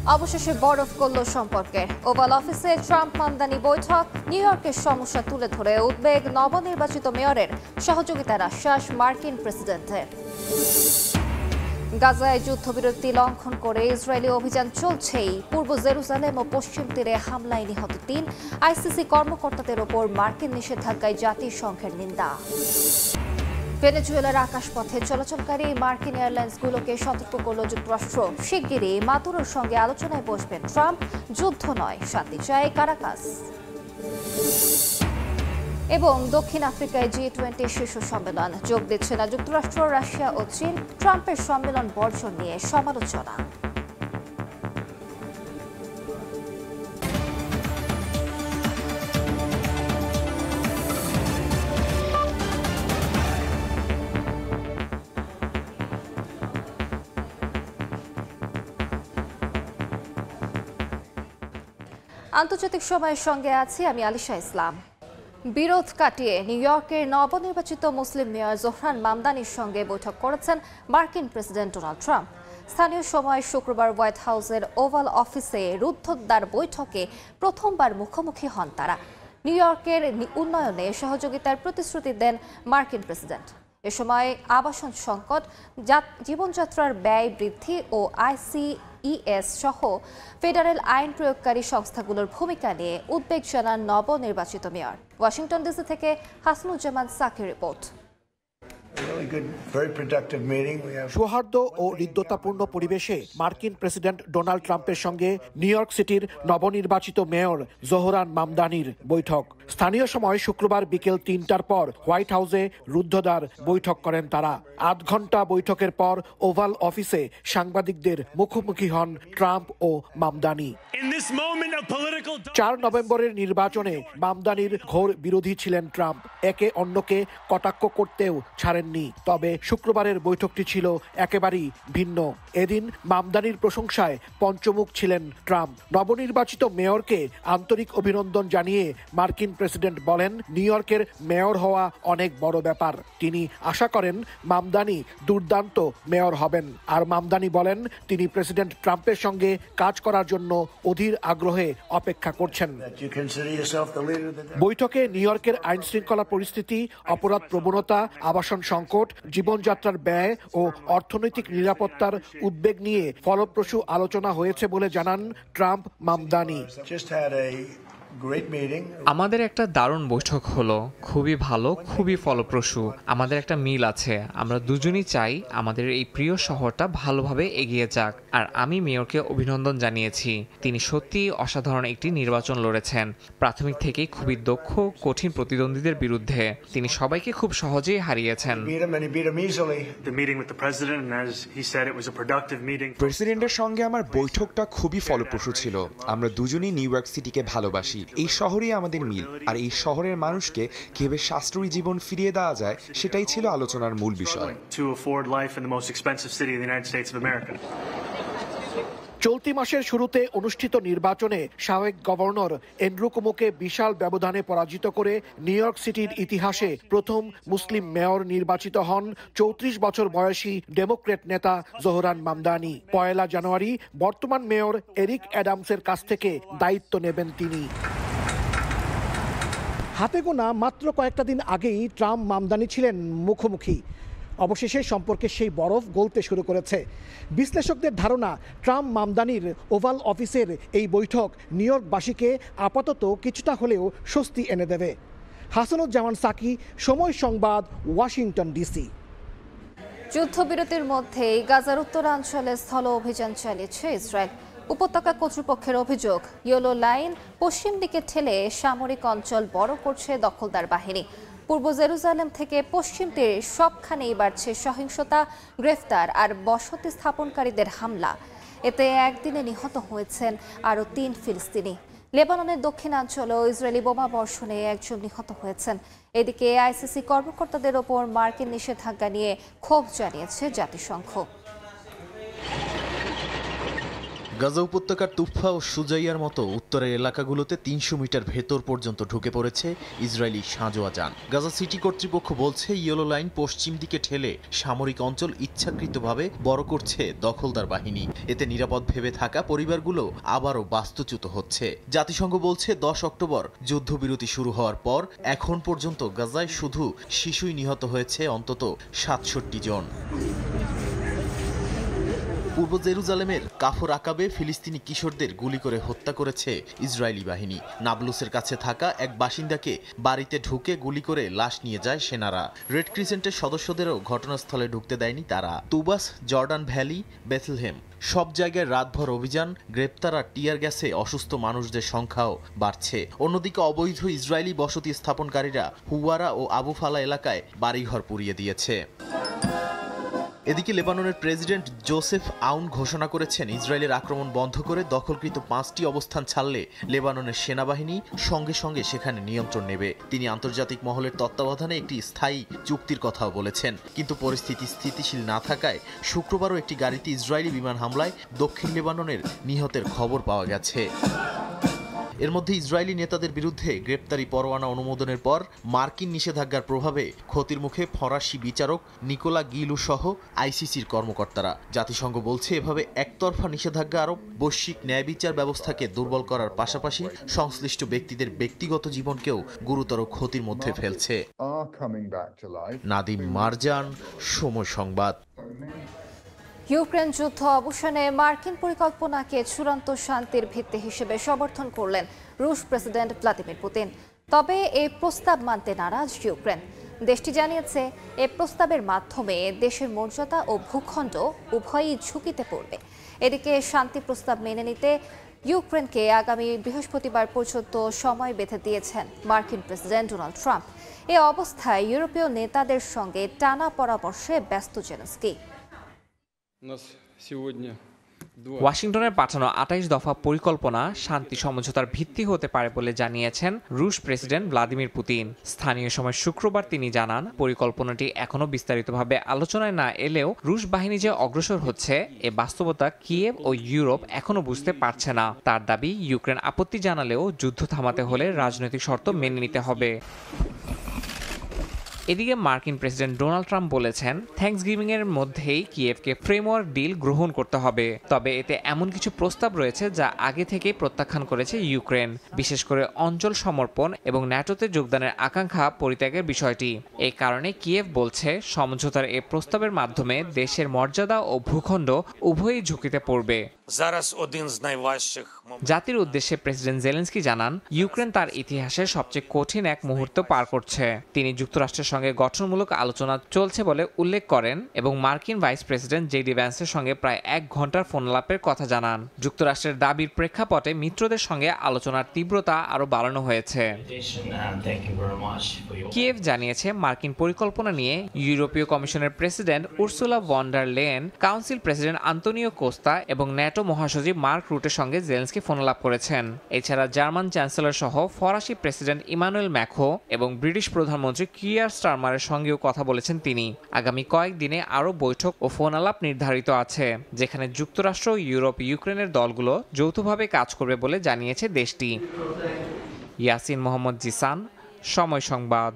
অবশেষে বরফ গলল সম্পর্কে। ওভাল অফিসে ট্রাম্প আমদানি বৈঠক, নিউ ইয়র্কের সমস্যা তুলে ধরে উদ্বেগ নবনির্বাচিত মেয়রের, সহযোগিতার আশ্বাস মার্কিন প্রেসিডেন্টের। গাজায় যুদ্ধবিরতি লঙ্ঘন করে ইসরায়েলি অভিযান চলছেই। পূর্ব জেরুজালেম ও পশ্চিম তীরে হামলায় নিহত ৩ আইসিসি কর্মকর্তাদের ওপর মার্কিন নিষেধাজ্ঞায় জাতিসংঘের নিন্দা। ভেনেজুয়েলার আকাশপথে চলাচলকারী মার্কিন এয়ারলাইন্সগুলোকে সতর্ক করল যুক্তরাষ্ট্র। শিগগিরই মাদুরোর সঙ্গে আলোচনায় বসবেন ট্রাম্প। যুদ্ধ নয়, শান্তি চায় কারাকাস। এবং দক্ষিণ আফ্রিকায় G20 শীর্ষ সম্মেলন, যোগ দিচ্ছে না যুক্তরাষ্ট্র, রাশিয়া ও চীন। ট্রাম্পের সম্মেলন বর্জন নিয়ে সমালোচনা। আন্তর্জাতিক সময়ের সঙ্গে আছি আমি আলিশা ইসলাম। বিরোধ কাটিয়ে নিউ ইয়র্কের নবনির্বাচিত মুসলিম মেয়র জোহরান মামদানির সঙ্গে বৈঠক করেছেন মার্কিন প্রেসিডেন্ট ডোনাল্ড ট্রাম্প। স্থানীয় সময় শুক্রবার হোয়াইট হাউসের ওভাল অফিসে রুদ্ধদ্বার বৈঠকে প্রথমবার মুখোমুখি হন তারা। নিউ ইয়র্কের উন্নয়নে সহযোগিতার প্রতিশ্রুতি দেন মার্কিন প্রেসিডেন্ট। এ সময় আবাসন সংকট, জীবনযাত্রার ব্যয় বৃদ্ধি ও ICES সহ ফেডারেল আইন প্রয়োগকারী সংস্থাগুলোর ভূমিকা নিয়ে উদ্বেগ জানান নবনির্বাচিত মেয়র। ওয়াশিংটন ডিসি থেকে হাসনুজ্জামান সাকির রিপোর্ট। সৌহার্দ্য ও হৃদ্যতাপূর্ণ পরিবেশে মার্কিন প্রেসিডেন্ট ডোনাল্ড ট্রাম্পের সঙ্গে নিউ ইয়র্ক সিটির নবনির্বাচিত মেয়র জোহরান মামদানির বৈঠক। স্থানীয় সময় শুক্রবার বিকেল ৩টার পর হোয়াইট হাউসে রুদ্ধদ্বার বৈঠক করেন তারা। ৮ ঘন্টা বৈঠকের পর ওভাল অফিসে সাংবাদিকদের মুখোমুখি হন ট্রাম্প ও মামদানি। ৪ নভেম্বরের নির্বাচনে মামদানির ঘোর বিরোধী ছিলেন ট্রাম্প। একে অন্যকে কটাক্ষ করতেও ছাড়েননি। তবে শুক্রবারের বৈঠকটি ছিল একেবারেই ভিন্ন। এদিন মামদানির প্রশংসায় পঞ্চমুখ ছিলেন ট্রাম্প। নবনির্বাচিত মেয়রকে আন্তরিক অভিনন্দন জানিয়ে মার্কিন প্রেসিডেন্ট বলেন, নিউ ইয়র্কের মেয়র হওয়া অনেক বড় ব্যাপার। তিনি আশা করেন মামদানি দুর্দান্ত মেয়র হবেন। আর মামদানি বলেন, তিনি প্রেসিডেন্ট ট্রাম্পের সঙ্গে কাজ করার জন্য অধীর আগ্রহে অপেক্ষা করছেন। বৈঠকে নিউ ইয়র্কের আইন শৃঙ্খলা পরিস্থিতি, অপরাধ প্রবণতা, আবাসন সংকট, জীবনযাত্রার ব্যয় ও অর্থনৈতিক নিরাপত্তার উদ্বেগ নিয়ে ফলপ্রসূ আলোচনা হয়েছে বলে জানান ট্রাম্প মামদানি। আমাদের একটা দারুণ বৈঠক হলো, খুবই ভালো, খুবই ফলপ্রসূ। আমাদের একটা মিল আছে। আমরা দুজনই চাই আমাদের এই প্রিয় শহরটা ভালোভাবে এগিয়ে যাক। আর আমি মেয়রকে অভিনন্দন জানিয়েছি। তিনি সত্যিই অসাধারণ একটি নির্বাচন লড়েছেন। প্রাথমিক থেকেই খুবই দক্ষ, কঠিন প্রতিদ্বন্দ্বীদের বিরুদ্ধে তিনি সবাইকে খুব সহজেই হারিয়েছেন। প্রেসিডেন্টের সঙ্গে আমার বৈঠকটা খুবই ফলপ্রসূ ছিল। আমরা দুজনই নিউ ইয়র্ক সিটিকে ভালোবাসি। এই শহরেই আমাদের মিল। আর এই শহরের মানুষকে কিভাবে সাশ্রয়ী জীবন ফিরিয়ে দেওয়া যায়, সেটাই ছিল আলোচনার মূল বিষয়। চলতি মাসের শুরুতে অনুষ্ঠিত নির্বাচনে সাবেক গভর্নর অ্যান্ড্রু কুমোকে বিশাল ব্যবধানে পরাজিত করে নিউ ইয়র্ক সিটির ইতিহাসে প্রথম মুসলিম মেয়র নির্বাচিত হন ৩৪ বছর বয়সী ডেমোক্র্যাট নেতা জোহরান মামদানি। ১ জানুয়ারি বর্তমান মেয়র এরিক অ্যাডামসের কাছ থেকে দায়িত্ব নেবেন তিনি। হাতে গোনা মাত্র কয়েকটা দিন আগেই ট্রাম্প মামদানি ছিলেন মুখোমুখি। অবশেষে সম্পর্কে সেই বরফ গলতে শুরু করেছে। বিশ্লেষকদের ধারণা, ট্রাম্প মামদানির ওভাল অফিসের এই বৈঠক নিউ ইয়র্কবাসীকে আপাতত কিছুটা হলেও স্বস্তি এনে দেবে। হাসানুজ্জামান সাকি, সময় সংবাদ, ওয়াশিংটন ডিসি। যুদ্ধবিরতির মধ্যেই গাজার উত্তরাঞ্চলে স্থল অভিযান চালিয়েছে ইসরায়েল। উপত্যকা কর্তৃপক্ষের অভিযোগ, ইয়েলো লাইন পশ্চিম দিকে ঠেলে সামরিক অঞ্চল বড় করছে দখলদার বাহিনী। পূর্ব জেরুজালেম থেকে পশ্চিম তীরের সবখানেই বাড়ছে সহিংসতা, গ্রেফতার আর বসতি স্থাপনকারীদের হামলা। এতে একদিনে নিহত হয়েছেন আরও ৩ ফিলিস্তিনি। লেবাননের দক্ষিণাঞ্চলেও ইসরায়েলি বোমা বর্ষণে একজন নিহত হয়েছেন। এদিকে ICC কর্মকর্তাদের ওপর মার্কিন নিষেধাজ্ঞা নিয়ে ক্ষোভ জানিয়েছে জাতিসংঘ। গাজা উপত্যকার তুফা ও সুজাইয়ার মতো উত্তরের এলাকাগুলোতে ৩০০ মিটার ভেতর পর্যন্ত ঢুকে পড়েছে ইসরায়েলি সাঁজোয়া যান। গাজা সিটি কর্তৃপক্ষ বলছে ইয়েলো লাইন পশ্চিম দিকে ঠেলে সামরিক অঞ্চল ইচ্ছাকৃতভাবে বড় করছে দখলদার বাহিনী। এতে নিরাপদ ভেবে থাকা পরিবারগুলো আবারও বাস্তুচ্যুত হচ্ছে। জাতিসংঘ বলছে ১০ অক্টোবর যুদ্ধবিরতি শুরু হওয়ার পর এখন পর্যন্ত গাজায় শুধু শিশুই নিহত হয়েছে অন্তত ৬৭ জন। পূর্ব জেরুজালেমের কাফর আকাবে ফিলিস্তিনি কিশোরদের গুলি করে হত্যা করেছে ইসরায়েলি বাহিনী। নাবলুসের কাছে থাকা এক বাসিন্দাকে বাড়িতে ঢুকে গুলি করে লাশ নিয়ে যায় সেনারা। রেড ক্রিসেন্টের সদস্যদেরও ঘটনাস্থলে ঢুকতে দেয়নি তারা। তুবাস, জর্ডান ভ্যালি, বেথলহেম সব জায়গায় রাতভর অভিযান, গ্রেপ্তার আর টিয়ার গ্যাসে অসুস্থ মানুষদের সংখ্যাও বাড়ছে। অন্যদিকে অবৈধ ইসরায়েলি বসতি স্থাপনকারীরা হুয়ারা ও আবু ফালা এলাকায় বাড়িঘর পুড়িয়ে দিয়েছে। এদিকে লেবাননের প্রেসিডেন্ট জোসেফ আউন ঘোষণা করেছেন ইসরায়েলের আক্রমণ বন্ধ করে দখলকৃত ৫টি অবস্থান ছাড়লে লেবাননের সেনাবাহিনী সঙ্গে সঙ্গে সেখানে নিয়ন্ত্রণ নেবে। তিনি আন্তর্জাতিক মহলের তত্ত্বাবধানে একটি স্থায়ী চুক্তির কথাও বলেছেন। কিন্তু পরিস্থিতি স্থিতিশীল না থাকায় শুক্রবারও একটি গাড়িতে ইসরায়েলি বিমান হামলায় দক্ষিণ লেবাননের নিহতের খবর পাওয়া গেছে। এর মধ্যে ইসরায়েলি নেতাদের বিরুদ্ধে গ্রেপ্তারি পরোয়ানা অনুমোদনের পর মার্কিন নিষেধাজ্ঞার প্রভাবে ক্ষতির মুখে ফরাসি বিচারক নিকোলা গিলু সহ আইসিসির কর্মকর্তারা। জাতিসংঘ বলছে এভাবে একতরফা নিষেধাজ্ঞা আরোপ বৈশ্বিক ন্যায় বিচার ব্যবস্থাকে দুর্বল করার পাশাপাশি সংশ্লিষ্ট ব্যক্তিদের ব্যক্তিগত জীবনকেও গুরুতর ক্ষতির মধ্যে ফেলছে। নাদিম মারজান, সময় সংবাদ। ইউক্রেন যুদ্ধ অবসানে মার্কিন পরিকল্পনাকে চূড়ান্ত শান্তির ভিত্তি হিসেবে সমর্থন করলেন রুশ প্রেসিডেন্ট ভ্লাদিমির পুতিন। তবে এই প্রস্তাব মানতে নারাজ ইউক্রেন। দেশটি জানিয়েছে এই প্রস্তাবের মাধ্যমে দেশের মর্যাদা ও ভূখণ্ড উভয়ই ঝুঁকিতে পড়বে। এদিকে শান্তি প্রস্তাব মেনে নিতে ইউক্রেনকে আগামী বৃহস্পতিবার পর্যন্ত সময় বেঁধে দিয়েছেন মার্কিন প্রেসিডেন্ট ডোনাল্ড ট্রাম্প। এ অবস্থায় ইউরোপীয় নেতাদের সঙ্গে টানা পরামর্শে ব্যস্ত জেলেনস্কি। ওয়াশিংটনের পাঠানো ২৮ দফা পরিকল্পনা শান্তি সমঝোতার ভিত্তি হতে পারে বলে জানিয়েছেন রুশ প্রেসিডেন্ট ভ্লাদিমির পুতিন। স্থানীয় সময় শুক্রবার তিনি জানান, পরিকল্পনাটি এখনো বিস্তারিতভাবে আলোচনায় না এলেও রুশ বাহিনী যে অগ্রসর হচ্ছে এ বাস্তবতা কিয়েভ ও ইউরোপ এখনো বুঝতে পারছে না। তার দাবি, ইউক্রেন আপত্তি জানালেও যুদ্ধ থামাতে হলে রাজনৈতিক শর্ত মেনে নিতে হবে। এদিকে মার্কিন প্রেসিডেন্ট ডোনাল্ড ট্রাম্প বলেছেন, থ্যাঙ্কসগিভিং এর মধ্যেই কিয়েভকে ফ্রেমওয়ার্ক ডিল গ্রহণ করতে হবে। তবে এতে এমন কিছু প্রস্তাব রয়েছে যা আগে থেকেই প্রত্যাখ্যান করেছে ইউক্রেন, বিশেষ করে অঞ্চল সমর্পণ এবং ন্যাটোতে যোগদানের আকাঙ্ক্ষা পরিত্যাগের বিষয়টি। এই কারণে কিয়েভ বলছে, সমঝোতার এই প্রস্তাবের মাধ্যমে দেশের মর্যাদা ও ভূখণ্ড উভয়ই ঝুঁকিতে পড়বে। জাতির উদ্দেশ্যে প্রেসিডেন্ট জেলেনস্কি জানান, ইউক্রেন তার ইতিহাসের সবচেয়ে কঠিন এক মুহূর্ত পার করছে। তিনি যুক্তরাষ্ট্রের সঙ্গে গঠনমূলক আলোচনা চলছে বলে উল্লেখ করেন এবং মার্কিন ভাইস প্রেসিডেন্ট জেডি ভ্যান্সের সঙ্গে প্রায় ১ ঘন্টার ফোনালাপের কথা জানান। যুক্তরাষ্ট্রের দাবির প্রেক্ষাপটে মিত্রদের সঙ্গে আলোচনার তীব্রতা আরও বাড়ানো হয়েছে। কিয়েভ জানিয়েছে, মার্কিন পরিকল্পনা নিয়ে ইউরোপীয় কমিশনের president Ursula von der Leyen, council president Antonio Costa এবং ন্যাটো মহাসচিব মার্ক রুটের সঙ্গে জেলেনস্কি ফোনালাপ করেছেন। এছাড়া জার্মান চ্যান্সেলর সহ ফরাসি প্রেসিডেন্ট ইমানুয়েল ম্যাক্রো এবং ব্রিটিশ প্রধানমন্ত্রী কিয়ার স্টারমারের সঙ্গেও কথা বলেছেন তিনি। আগামী কয়েকদিনে আরও বৈঠক ও ফোনালাপ নির্ধারিত আছে, যেখানে যুক্তরাষ্ট্র, ইউরোপ, ইউক্রেনের দলগুলো যৌথভাবে কাজ করবে বলে জানিয়েছে দেশটি। ইয়াসিন মোহাম্মদ জিসান, সময় সংবাদ।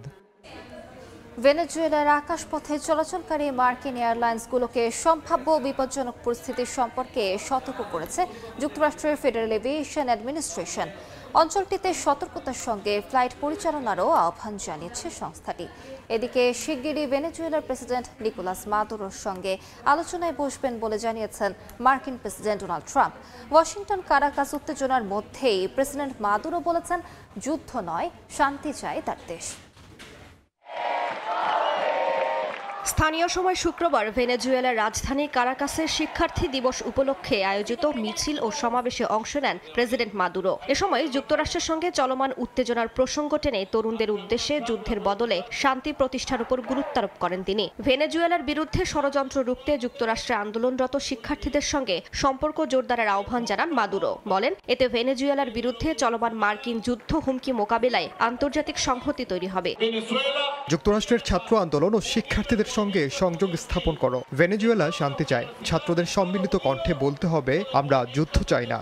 ভেনেজুয়েলার আকাশপথে চলাচলকারী মার্কিন এয়ারলাইন্সগুলোকে সম্ভাব্য বিপজ্জনক পরিস্থিতির সম্পর্কে সতর্ক করেছে যুক্তরাষ্ট্রের ফেডারেল এভিয়েশন অ্যাডমিনিস্ট্রেশন। অঞ্চলটিতে সতর্কতার সঙ্গে ফ্লাইট পরিচালনারও আহ্বান জানিয়েছে সংস্থাটি। এদিকে শিগগিরই ভেনেজুয়েলার প্রেসিডেন্ট নিকোলাস মাদুরোর সঙ্গে আলোচনায় বসবেন বলে জানিয়েছেন মার্কিন president Donald Trump. Washington Caracas উত্তেজনার মধ্যেই প্রেসিডেন্ট মাদুরো বলেছেন, যুদ্ধ নয়, শান্তি চায় তার দেশ। স্থানীয় সময় শুক্রবার ভেনেজুয়েলার রাজধানী কারাকাসের শিক্ষার্থী দিবস উপলক্ষে আয়োজিত মিছিল ও সমাবেশে অংশ নেন প্রেসিডেন্ট মাদুরো। এ সময় যুক্তরাষ্ট্রের সঙ্গে চলমান উত্তেজনার প্রসঙ্গ টেনে তরুণদের উদ্দেশ্যে যুদ্ধের বদলে শান্তি প্রতিষ্ঠার উপর গুরুত্বারোপ করেন তিনি। ভেনেজুয়েলার বিরুদ্ধে ষড়যন্ত্র রুখতে যুক্তরাষ্ট্রে আন্দোলনরত শিক্ষার্থীদের সঙ্গে সম্পর্ক জোরদারের আহ্বান জানান মাদুরো। বলেন, এতে ভেনেজুয়েলার বিরুদ্ধে চলমান মার্কিন যুদ্ধ হুমকি মোকাবিলায় আন্তর্জাতিক সংহতি তৈরি হবে। যুক্তরাষ্ট্রের ছাত্র আন্দোলন ও শিক্ষার্থীদের সঙ্গে সংযোগ স্থাপন করো। ভেনেজুয়েলা শান্তি চায়, ছাত্রদের সম্মিলিত কণ্ঠে বলতে হবে আমরা যুদ্ধ চাই না।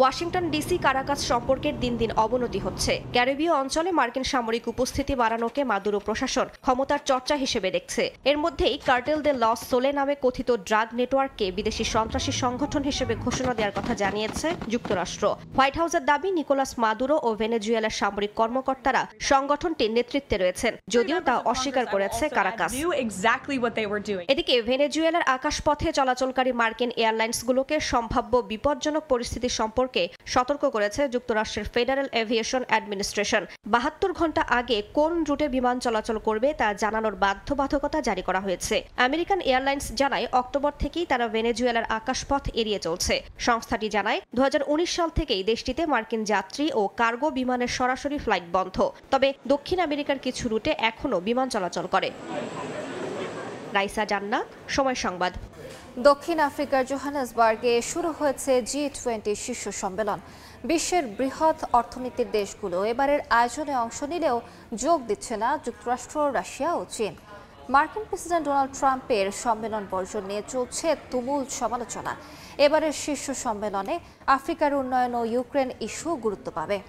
ওয়াশিংটন ডিসি কারাকাস সম্পর্কের দিন দিন অবনতি হচ্ছে। ক্যারিবীয় অঞ্চলে মার্কিন সামরিক উপস্থিতি বাড়ানোকে মাদুরো প্রশাসন ক্ষমতার চর্চা হিসেবে দেখছে। এর মধ্যেই কার্টেল দে লস সোলে নামে কথিত ড্রাগ নেটওয়ার্ককে বিদেশি সন্ত্রাসী সংগঠন হিসেবে ঘোষণা দেওয়ার কথা জানিয়েছে যুক্তরাষ্ট্র। হোয়াইট হাউসের দাবি নিকোলাস মাদুরো ও ভেনেজুয়েলার সামরিক কর্মকর্তারা সংগঠনটির নেতৃত্বে রয়েছেন, যদিও তা অস্বীকার করেছে কারাকাস। এদিকে ভেনেজুয়েলার আকাশপথে চলাচলকারী মার্কিন এয়ারলাইন্সগুলোকে সম্ভাব্য বিপজ্জনক পরিস্থিতি সম্পর্কে সতর্ক করেছে যুক্তরাষ্ট্রের ফেডারেল এভিয়েশন অ্যাডমিনিস্ট্রেশন। 72 ঘন্টা আগে কোন রুটে বিমান চলাচল করবে তা জানানোর বাধ্যবাধকতা জারি করা হয়েছে। আমেরিকান এয়ারলাইন্স জানায় অক্টোবর থেকেই তারা ভেনেজুয়েলার আকাশপথ এড়িয়ে চলছে। সংস্থাটি জানায় 2019 সাল থেকেই দেশটিতে মার্কিন যাত্রী ও কার্গো বিমানের সরাসরি ফ্লাইট বন্ধ, তবে দক্ষিণ আমেরিকার কিছু রুটে এখনও বিমান চলাচল করে। রাইসা জান্নাত, সময় সংবাদ। দক্ষিণ আফ্রিকার জোহানেসবার্গে শুরু হয়েছে G20 শীর্ষ সম্মেলন। বিশ্বের বৃহৎ অর্থনীতির দেশগুলো এবারের আয়োজনে অংশ নিলেও যোগ দিচ্ছে না যুক্তরাষ্ট্র, রাশিয়া ও চীন। মার্কিন প্রেসিডেন্ট ডোনাল্ড ট্রাম্পের সম্মেলন বর্জন নিয়ে চলছে তুমুল সমালোচনা। এবারের শীর্ষ সম্মেলনে আফ্রিকার উন্নয়ন ও ইউক্রেন ইস্যু গুরুত্ব পাবে।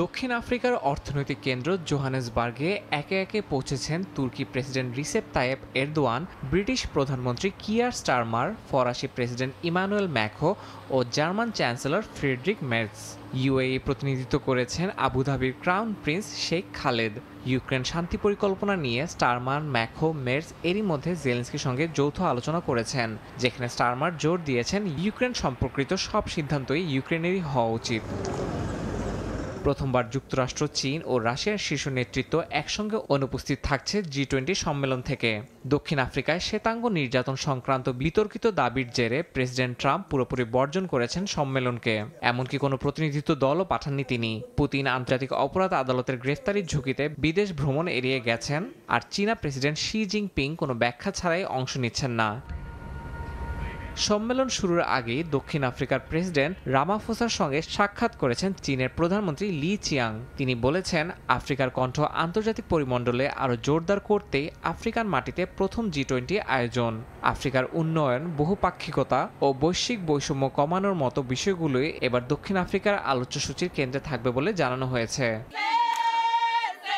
দক্ষিণ আফ্রিকার অর্থনৈতিক কেন্দ্র জোহানেসবার্গে একে একে পৌঁছেছেন তুর্কি president Recep Tayyip Erdogan, British প্রধানমন্ত্রী কিয়ার স্টারমার, ফরাসি প্রেসিডেন্ট ইমানুয়েল ম্যাক্রো ও German chancellor Friedrich Merz. UAE প্রতিনিধিত্ব করেছেন আবুধাবির crown prince Sheikh Khaled. Ukraine শান্তি পরিকল্পনা নিয়ে স্টারমার, ম্যাক্রো, মের্জ এরই মধ্যে জেলেনস্কির সঙ্গে যৌথ আলোচনা করেছেন, যেখানে স্টারমার জোর দিয়েছেন ইউক্রেন সম্পর্কিত সব সিদ্ধান্তই ইউক্রেনেরই হওয়া উচিত। প্রথমবার যুক্তরাষ্ট্র, চীন ও রাশিয়ার শীর্ষ নেতৃত্ব একসঙ্গে অনুপস্থিত থাকছে G20 সম্মেলন থেকে। দক্ষিণ আফ্রিকায় শ্বেতাঙ্গ নির্যাতন সংক্রান্ত বিতর্কিত দাবির জেরে প্রেসিডেন্ট ট্রাম্প পুরোপুরি বর্জন করেছেন সম্মেলনকে। এমনকি কোনো প্রতিনিধিত্ব দলও পাঠাননি তিনি। পুতিন আন্তর্জাতিক অপরাধ আদালতের গ্রেফতারির ঝুঁকিতে বিদেশ ভ্রমণ এড়িয়ে গেছেন, আর চীনা প্রেসিডেন্ট শি জিনপিং কোনো ব্যাখ্যা ছাড়াই অংশ নিচ্ছেন না। সম্মেলন শুরুর আগেই দক্ষিণ আফ্রিকার প্রেসিডেন্ট রামাফোসার সঙ্গে সাক্ষাৎ করেছেন চীনের প্রধানমন্ত্রী লি চিয়াং। তিনি বলেছেন, আফ্রিকার কণ্ঠ আন্তর্জাতিক পরিমণ্ডলে আরও জোরদার করতেই আফ্রিকান মাটিতে প্রথম G20 আয়োজন। আফ্রিকার উন্নয়ন, বহুপাক্ষিকতা ও বৈশ্বিক বৈষম্য কমানোর মতো বিষয়গুলোই এবার দক্ষিণ আফ্রিকার আলোচ্যসূচির কেন্দ্রে থাকবে বলে জানানো হয়েছে।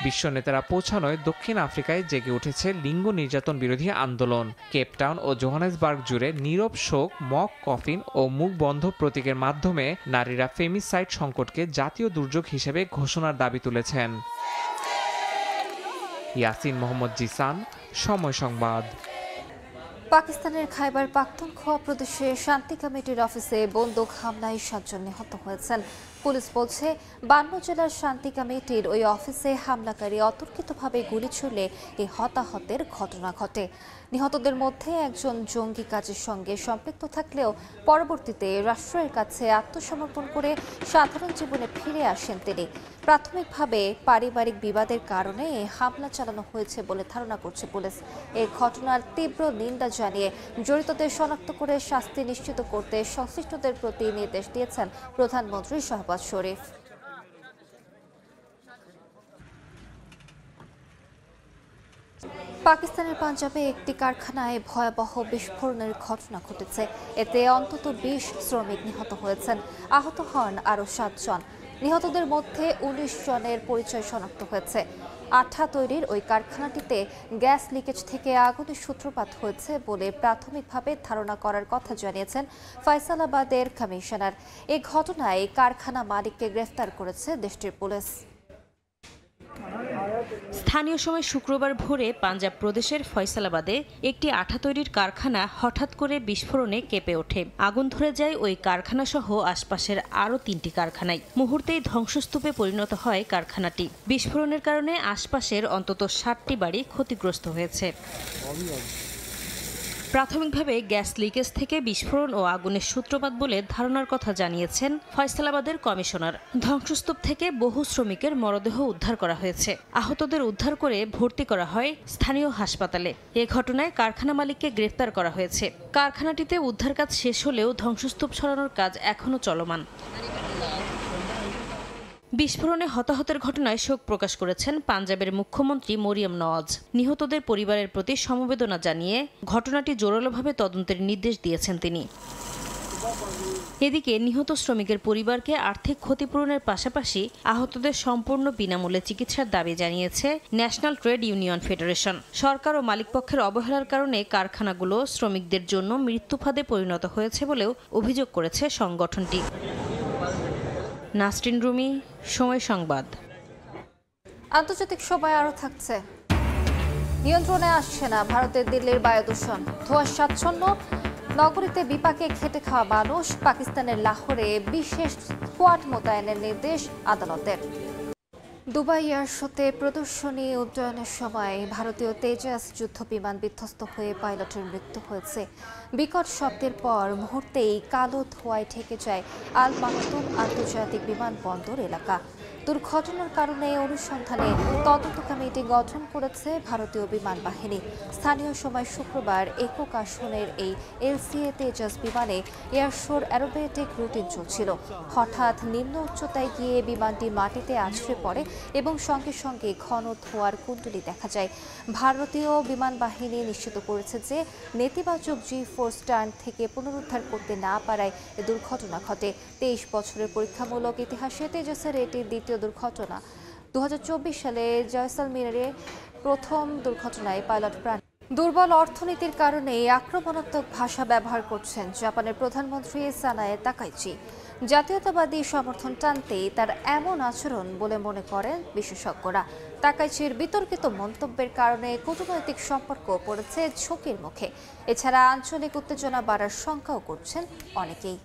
বিশ্ব নেতারা পৌঁছানোয় দক্ষিণ আফ্রিকায় জেগে উঠেছে লিঙ্গ নির্যাতন বিরোধী আন্দোলন। কেপটাউন ও জোহানেসবার্গ জুড়ে নীরব শোক, মক কফিন ও মুখ বন্ধ প্রতীকের মাধ্যমে নারীরা ফেমিসাইড সংকটকে জাতীয় দুর্যোগ হিসেবে ঘোষণার দাবি তুলেছেন। ইয়াসিন মোহাম্মদ জিসান, সময় সংবাদ। পাকিস্তানের খাইবার পাখতুনখোয়া প্রদেশে শান্তি কমিটির অফিসে বন্দুক হামলায় 7 জন নিহত হয়েছেন। পুলিশ বলছে 52 জেলার শান্তি কমিটির ওই অফিসে হামলাকারী অতর্কিতভাবে গুলি ছুড়লে এই হতাহতের ঘটনা ঘটে। নিহতদের মধ্যে একজন জঙ্গি কাজের সঙ্গে সম্পৃক্ত থাকলেও পরবর্তীতে রাষ্ট্রের কাছে আত্মসমর্পণ করে সাধারণ জীবনে ফিরে আসেন তিনি। প্রাথমিকভাবে পারিবারিক বিবাদের কারণে এই হামলা চালানো হয়েছে বলে ধারণা করছে পুলিশ। এই ঘটনার তীব্র নিন্দা জানিয়ে জড়িতদের শনাক্ত করে শাস্তি নিশ্চিত করতে সংশ্লিষ্টদের প্রতি নির্দেশ দিয়েছেন প্রধানমন্ত্রী শাহবাজ শরীফ। পাকিস্তানের পাঞ্জাবে একটি কারখানায় ভয়াবহ বিস্ফোরণের ঘটনা ঘটেছে। এতে অন্তত 20 শ্রমিক নিহত হয়েছেন, আহত হন আরও 7 জন। নিহতদের মধ্যে 19 জনের পরিচয় শনাক্ত হয়েছে। আঠা তৈরির ওই কারখানাটিতে গ্যাস লিকেজ থেকে আগুনের সূত্রপাত হয়েছে বলে প্রাথমিকভাবে ধারণা করার কথা জানিয়েছেন ফয়সালাবাদের কমিশনার। এই ঘটনায় কারখানা মালিককে গ্রেফতার করেছে দেশটির পুলিশ। স্থানীয় সময় শুক্রবার ভোরে পাঞ্জাব প্রদেশের ফয়সালাবাদে একটি আঠা তৈরির কারখানা হঠাৎ করে বিস্ফোরণে কেঁপে ওঠে। আগুন ধরে যায় ওই কারখানা সহ আশপাশের আরও 3টি কারখানায়। মুহূর্তেই ধ্বংসস্তূপে পরিণত হয় কারখানাটি। বিস্ফোরণের কারণে আশপাশের অন্তত 60টি বাড়ি ক্ষতিগ্রস্ত হয়েছে। প্রাথমিকভাবে গ্যাস লিকেজ থেকে বিস্ফোরণ ও আগুনের সূত্রপাত বলে ধারণার কথা জানিয়েছেন ফয়সালাবাদের কমিশনার। ধ্বংসস্তূপ থেকে বহু শ্রমিকের মরদেহ উদ্ধার করা হয়েছে। আহতদের উদ্ধার করে ভর্তি করা হয় স্থানীয় হাসপাতালে। এ ঘটনায় কারখানা মালিককে গ্রেফতার করা হয়েছে। কারখানাটিতে উদ্ধার কাজ শেষ হলেও ধ্বংসস্তূপ সরানোর কাজ এখনও চলমান। বিস্ফোরণে হতাহতের ঘটনায় শোক প্রকাশ করেছেন পাঞ্জাবের মুখ্যমন্ত্রী মরিয়ম নওয়াজ। নিহতদের পরিবারের প্রতি সমবেদনা জানিয়ে ঘটনাটি জোরালোভাবে তদন্তের নির্দেশ দিয়েছেন তিনি। এদিকে নিহত শ্রমিকের পরিবারকে আর্থিক ক্ষতিপূরণের পাশাপাশি আহতদের সম্পূর্ণ বিনামূল্যে চিকিৎসার দাবি জানিয়েছে ন্যাশনাল ট্রেড ইউনিয়ন ফেডারেশন। সরকার ও মালিকপক্ষের অবহেলার কারণে কারখানাগুলো শ্রমিকদের জন্য মৃত্যুফাঁদে পরিণত হয়েছে বলেও অভিযোগ করেছে সংগঠনটি। নাসরিন রুমি, সময় সংবাদ। আন্তর্জাতিক সময় আরও থাকছে। নিয়ন্ত্রণে আসছে না ভারতের দিল্লির বায়ু দূষণ, ধোঁয়াচ্ছন্ন নগরীতে বিপাকে খেটে খাওয়া মানুষ। পাকিস্তানের লাহোরে বিশেষ স্কোয়াড মোতায়েনের নির্দেশ আদালতের। দুবাই এয়ার শোতে প্রদর্শনী উড্ডয়নের সময় ভারতীয় তেজাস যুদ্ধ বিমান বিধ্বস্ত হয়ে পাইলটের মৃত্যু হয়েছে। বিকট শব্দের পর মুহূর্তেই কালো ধোঁয়ায় ঢেকে যায় আল মাকতুম আন্তর্জাতিক বিমানবন্দর এলাকা। দুর্ঘটনার কারণে অনুসন্ধানে তদন্ত কমিটি গঠন করেছে ভারতীয় বিমান বাহিনী। স্থানীয় সময় শুক্রবার একক আসনের এই এলসিএ তেজাস বিমানে এয়ার শোর অ্যারোবেটিক রুটিন চলছিল। হঠাৎ নিম্ন উচ্চতায় গিয়ে বিমানটি মাটিতে আছড়ে পড়ে এবং সঙ্গে সঙ্গে ঘন ধোঁয়ার কুণ্ডলী দেখা যায়। ভারতীয় বিমান বাহিনী নিশ্চিত করেছে যে নেতিবাচক G4 টার্ন থেকে পুনরুদ্ধার করতে না পারায় এ দুর্ঘটনা ঘটে। 23 বছরের পরীক্ষামূলক ইতিহাসে তেজাসের এটি দ্বিতীয় দুর্ঘটনা। 2024 সালে জয়সালমীরে প্রথম দুর্ঘটনায় পাইলট প্রাণ। দুর্বল অর্থনীতির কারণে আক্রমণাত্মক ভাষা ব্যবহার করছেন জাপানের প্রধানমন্ত্রী সানায়ে তাকাইচি। জাতীয়তাবাদী সমর্থন টানতেই তার এমন আচরণ বলে মনে করেন বিশেষজ্ঞরা। তাকাইচির বিতর্কিত মন্তব্যের কারণে কূটনৈতিক সম্পর্ক পড়েছে ঝুঁকির মুখে। এছাড়া আঞ্চলিক উত্তেজনা বাড়ার শঙ্কাও করছেন অনেকেই।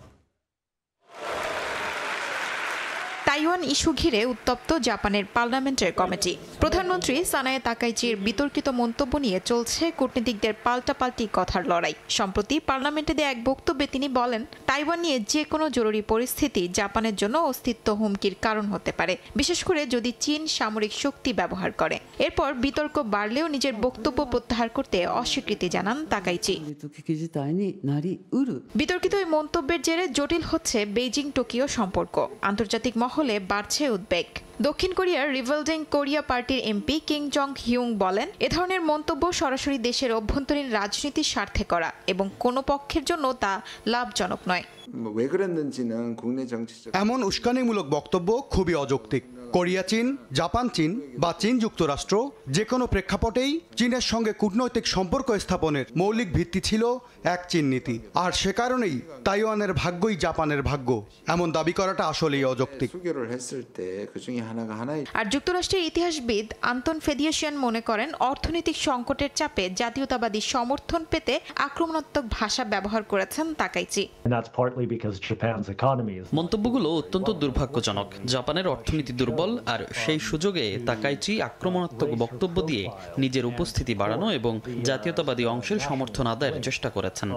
তাইওয়ান ইস্যু ঘিরে উত্তপ্ত জাপানের পার্লামেন্টের কমিটি। প্রধানমন্ত্রী সানায়ে তাকাইচির বিতর্কিত মন্তব্য নিয়ে চলছে কূটনীতিকদের পাল্টাপাল্টি কথার লড়াই। সম্প্রতি পার্লামেন্টে দেয়া এক বক্তব্যে তিনি বলেন, তাইওয়ান নিয়ে যে কোনো জরুরি পরিস্থিতি জাপানের জন্য অস্তিত্ব হুমকির কারণ হতে পারে, বিশেষ করে যদি চীন সামরিক শক্তি ব্যবহার করে। এরপর বিতর্ক বাড়লেও নিজের বক্তব্য প্রত্যাহার করতে অস্বীকৃতি জানান তাকাইচি। বিতর্কিত এই মন্তব্যের জেরে জটিল হচ্ছে বেইজিং টোকিও সম্পর্ক। আন্তর্জাতিক মহলে বাড়ছে উদ্বেগ। দক্ষিণ কোরিয়ার রিভেলডিং কোরিয়া পার্টির এমপি কিং জং হিউং বলেন, এ ধরনের মন্তব্য সরাসরি দেশের অভ্যন্তরীণ রাজনীতির স্বার্থে করা এবং কোনো পক্ষের জন্য তা লাভজনক নয়। এমন উস্কানিমূলক বক্তব্য খুবই অযৌক্তিক। কোরিয়া চীন, জাপান চীন বা চীন যুক্তরাষ্ট্র যে কোনো প্রেক্ষাপটেই চীনের সঙ্গে কূটনৈতিক সম্পর্ক স্থাপনের মৌলিক ভিত্তি ছিল এক চীন নীতি। আর সে কারণেই তাইওয়ানের ভাগ্যই জাপানের ভাগ্য, এমন দাবি করাটা আসলেই অযৌক্তিক। আর যুক্তরাষ্ট্রের ইতিহাসবিদ আন্তন ফেদিয়েশিয়ান মনে করেন, অর্থনৈতিক সংকটের চাপে জাতীয়তাবাদী সমর্থন পেতে আক্রমণাত্মক ভাষা ব্যবহার করেছেন তাকাইচি। মন্তব্যগুলো অত্যন্ত দুর্ভাগ্যজনক। জাপানের অর্থনীতি দুর্বল, আর সেই সুযোগে তাকাইচি আক্রমণাত্মক বক্তব্য দিয়ে নিজের উপস্থিতি বাড়ানো এবং জাতীয়তাবাদী অংশের সমর্থন আদায়ের চেষ্টা করেছেন।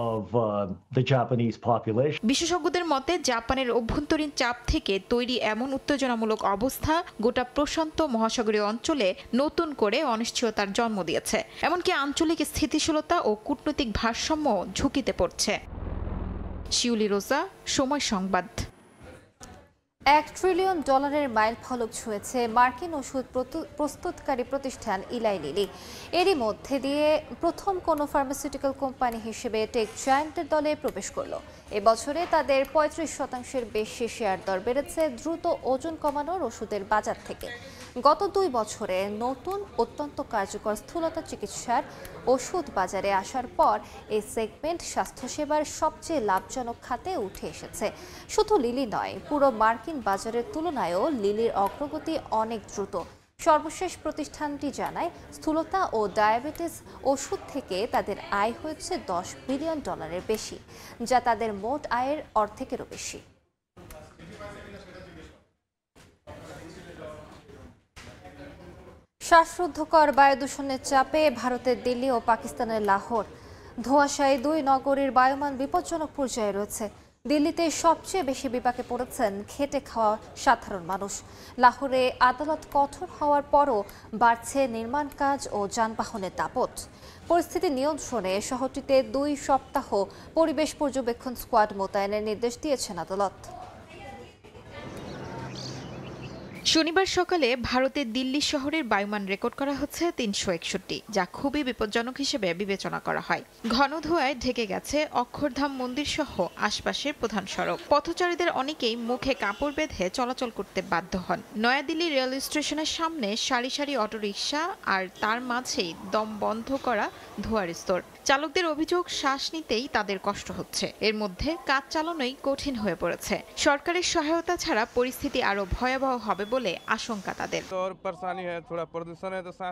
বিশেষজ্ঞদের মতে জাপানের অভ্যন্তরীণ চাপ থেকে তৈরি এমন উত্তেজনামূলক অবস্থা গোটা প্রশান্ত মহাসাগরীয় অঞ্চলে নতুন করে অনিশ্চয়তার জন্ম দিয়েছে। এমনকি আঞ্চলিক স্থিতিশীলতা ও কূটনৈতিক ভারসাম্য ঝুঁকিতে পড়ছে। শিউলি রোজা, সময় সংবাদ। $1 ট্রিলিয়ন মাইলফলক ছুঁয়েছে মার্কিন ওষুধ প্রস্তুতকারী প্রতিষ্ঠান ইলাই লিলি। এরই মধ্যে দিয়ে প্রথম কোনো ফার্মাসিউটিক্যাল কোম্পানি হিসেবে টেক জায়ান্টের দলে প্রবেশ করলো। এবছরে তাদের 35% বেশি শেয়ার দর বেড়েছে দ্রুত ওজন কমানোর ওষুধের বাজার থেকে। গত 2 বছরে নতুন অত্যন্ত কার্যকর স্থূলতা চিকিৎসার ওষুধ বাজারে আসার পর এই সেগমেন্ট স্বাস্থ্যসেবার সবচেয়ে লাভজনক খাতে উঠে এসেছে। শুধু লিলি নয়, পুরো মার্কিন বাজারের তুলনায়ও লিলির অগ্রগতি অনেক দ্রুত। সর্বশেষ প্রতিষ্ঠানটি জানায়, স্থূলতা ও ডায়াবেটিস ওষুধ থেকে তাদের আয় হয়েছে $10 বিলিয়ন বেশি, যা তাদের মোট আয়ের অর্ধেকেরও বেশি। শ্বাসরুদ্ধকর বায়ু দূষণের চাপে ভারতের দিল্লি ও পাকিস্তানের লাহোর ধোঁয়াশায় 2 নগরীর বায়ুমান বিপজ্জনক পর্যায়ে রয়েছে। দিল্লিতে সবচেয়ে বেশি বিপাকে পড়েছেন খেটে খাওয়া সাধারণ মানুষ। লাহোরে আদালত কঠোর হওয়ার পরও বাড়ছে নির্মাণ কাজ ও যানবাহনের দাপট। পরিস্থিতি নিয়ন্ত্রণে শহরটিতে 2 সপ্তাহ পরিবেশ পর্যবেক্ষণ স্কোয়াড মোতায়েনের নির্দেশ দিয়েছেন আদালত। শনিবার সকালে ভারতের দিল্লি শহরের বায়ুমান রেকর্ড করা হচ্ছে 361, যা খুবই বিপজ্জনক হিসেবে বিবেচনা করা হয়। ঘন ধোঁয়ায় ঢেকে গেছে অক্ষরধাম মন্দির সহ আশপাশের প্রধান সড়ক। পথচারীদের অনেকেই মুখে কাপড় বেঁধে চলাচল করতে বাধ্য হন। নয়াদিল্লি রেল স্টেশনের সামনে সারি সারি অটোরিকশা, আর তার মাঝেই দম বন্ধ করা ধোঁয়ার স্তর। চালকদের অভিযোগ, শ্বাস নিতেই তাদের কষ্ট হচ্ছে। এর মধ্যে কাজ চালানোই কঠিন হয়ে পড়েছে। সরকারের সহায়তা ছাড়া পরিস্থিতি আরো ভয়াবহ হবে বলে আশঙ্কা তাদের।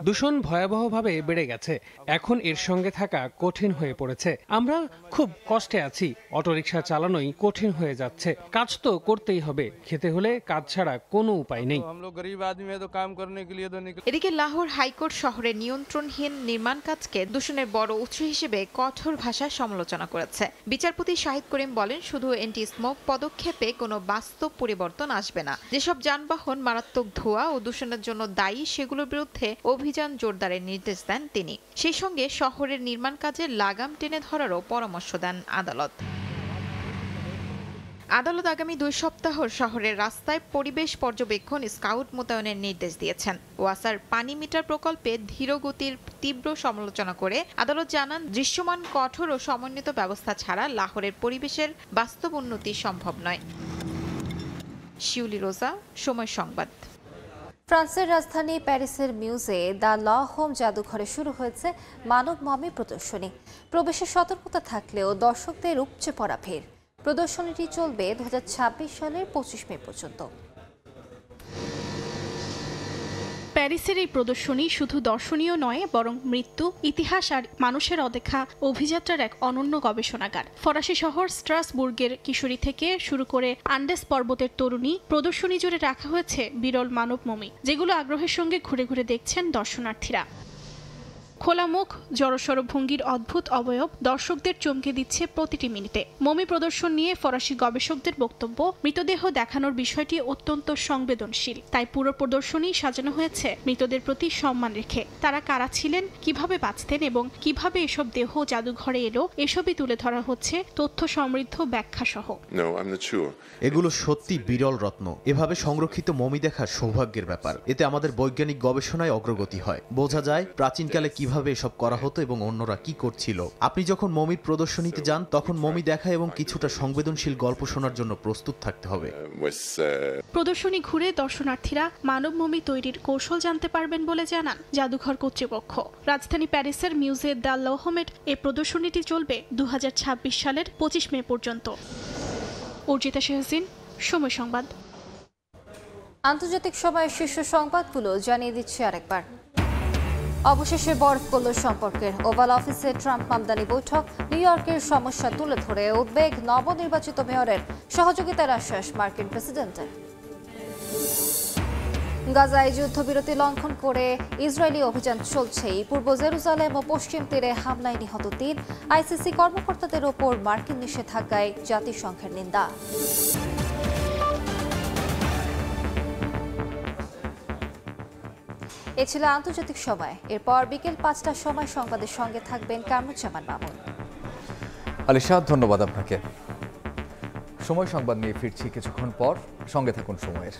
দূষণ ভয়াবহভাবে বেড়ে গেছে, এখন এর সঙ্গে থাকা কঠিন হয়ে পড়েছে। আমরা খুব কষ্টে আছি, অটোরিকশা চালানোই কঠিন হয়ে যাচ্ছে। কাজ তো করতেই হবে, খেতে হলে কাজ ছাড়া কোনো উপায় নেই। এদিকে লাহোর হাইকোর্ট শহরের নিয়ন্ত্রণহীন নির্মাণ কাজকে দূষণের বড় উৎস হিসেবে কঠোর ভাষায় সমালোচনা করেছে। বিচারপতি শাহিদ করিম বলেন, শুধু এন্টি স্মোক পদক্ষেপে কোনো বাস্তব পরিবর্তন আসবে না। যেসব যানবাহন মারাত্মক ধোঁয়া ও দূষণের জন্য দায়ী, সেগুলোর বিরুদ্ধে অভিযান জোরদারের নির্দেশ দেন তিনি। সেই সঙ্গে শহরের নির্মাণ কাজে লাগাম টেনে ধরারও পরামর্শ দেন আদালত। আগামী 2 সপ্তাহ শহরের রাস্তায় পরিবেশ পর্যবেক্ষণ স্কাউট মোতায়েনের নির্দেশ দিয়েছেন। ওয়াসার পানি মিটার প্রকল্পে ধীরগতির তীব্র সমালোচনা করে আদালত জানান, দৃশ্যমান, কঠোর ও সমন্বিত ব্যবস্থা ছাড়া লাহোরের পরিবেশের বাস্তব উন্নতি সম্ভব নয়। শিউলি রোজা, সময় সংবাদ। ফ্রান্সের রাজধানী প্যারিসের মিউজে দ্য ল হোম জাদুঘরে শুরু হয়েছে মানব মমি প্রদর্শনী। প্রবেশে সতর্কতা থাকলেও দর্শকদের উপচে পড়া ভিড়। প্রদর্শনীটি চলবে 2026 সালের 25 মে পর্যন্ত। প্যারিসের এই প্রদর্শনী শুধু দর্শনীয় নয়, বরং মৃত্যু, ইতিহাস আর মানুষের অদেখা অভিযাত্রার এক অনন্য গবেষণাগার। ফরাসি শহর স্ট্রাসবুর্গের কিশোরী থেকে শুরু করে আন্ডেস পর্বতের তরুণী, প্রদর্শনী জুড়ে রাখা হয়েছে বিরল মানব মমি, যেগুলো আগ্রহের সঙ্গে ঘুরে ঘুরে দেখছেন দর্শনার্থীরা। খোলা মুখ, জড়সড় ভঙ্গির অদ্ভুত অবয়ব দর্শকদের চমকে দিচ্ছে প্রতিটি মিনিটে। মমি প্রদর্শন নিয়ে ফরাসি গবেষকদের বক্তব্য, মৃতদেহ দেখানোর বিষয়টি অত্যন্ত সংবেদনশীল, তাই পুরো প্রদর্শনী সাজানো হয়েছে মৃতদের প্রতি সম্মান রেখে। তারা কারা ছিলেন, কিভাবে বাঁচতেন এবং কিভাবে এসব দেহ জাদুঘরে এলো, এসবই তুলে ধরা হচ্ছে তথ্য সমৃদ্ধ ব্যাখ্যা সহ। এগুলো সত্যি বিরল রত্ন। এভাবে সংরক্ষিত মমি দেখা সৌভাগ্যের ব্যাপার। এতে আমাদের বৈজ্ঞানিক গবেষণায় অগ্রগতি হয়। বোঝা যায় প্রাচীনকালে কিভাবে এসব করা হতো এবং অন্যরা কি করছিল। আপনি যখন মমির প্রদর্শনীতে যান, তখন মমি দেখা এবং কিছুটা সংবেদনশীল গল্প শোনার জন্য প্রস্তুত থাকতে হবে। প্রদর্শনী ঘুরে দর্শনার্থীরা মানব মমি তৈরির কৌশল জানতে পারবেন বলে জানান জাদুঘর কর্তৃপক্ষ। রাজধানী প্যারিসের মিউজে দ্য ল হোমের এই প্রদর্শনীটি চলবে 2026 সালের 25 মে পর্যন্ত। অর্জিতা শেহসিন, সময় সংবাদ। আন্তর্জাতিক সময়ের শীর্ষ সংবাদগুলো জানিয়ে দিচ্ছি আরেকবার। অবশেষে বরফ গলল সম্পর্কের। ওভাল অফিসে ট্রাম্প মামদানি বৈঠক। নিউ ইয়র্কের সমস্যা তুলে ধরে উদ্বেগ নবনির্বাচিত মেয়রের। সহযোগিতার আশ্বাস মার্কিন প্রেসিডেন্টের। গাজায় যুদ্ধবিরতি লঙ্ঘন করে ইসরায়েলি অভিযান চলছেই। পূর্ব জেরুজালেম ও পশ্চিম তীরে হামলায় নিহত 3। আইসিসি কর্মকর্তাদের ওপর মার্কিন নিষেধাজ্ঞায় জাতিসংঘের নিন্দা। এ ছিল আন্তর্জাতিক সময়। এরপর বিকেল 5টার সময় সংবাদের সঙ্গে থাকবেন কামরুজ্জামান মামুন। আলিশা, ধন্যবাদ আপনাকে। সময় সংবাদ নিয়ে ফিরছি কিছুক্ষণ পর, সঙ্গে থাকুন সময়ের।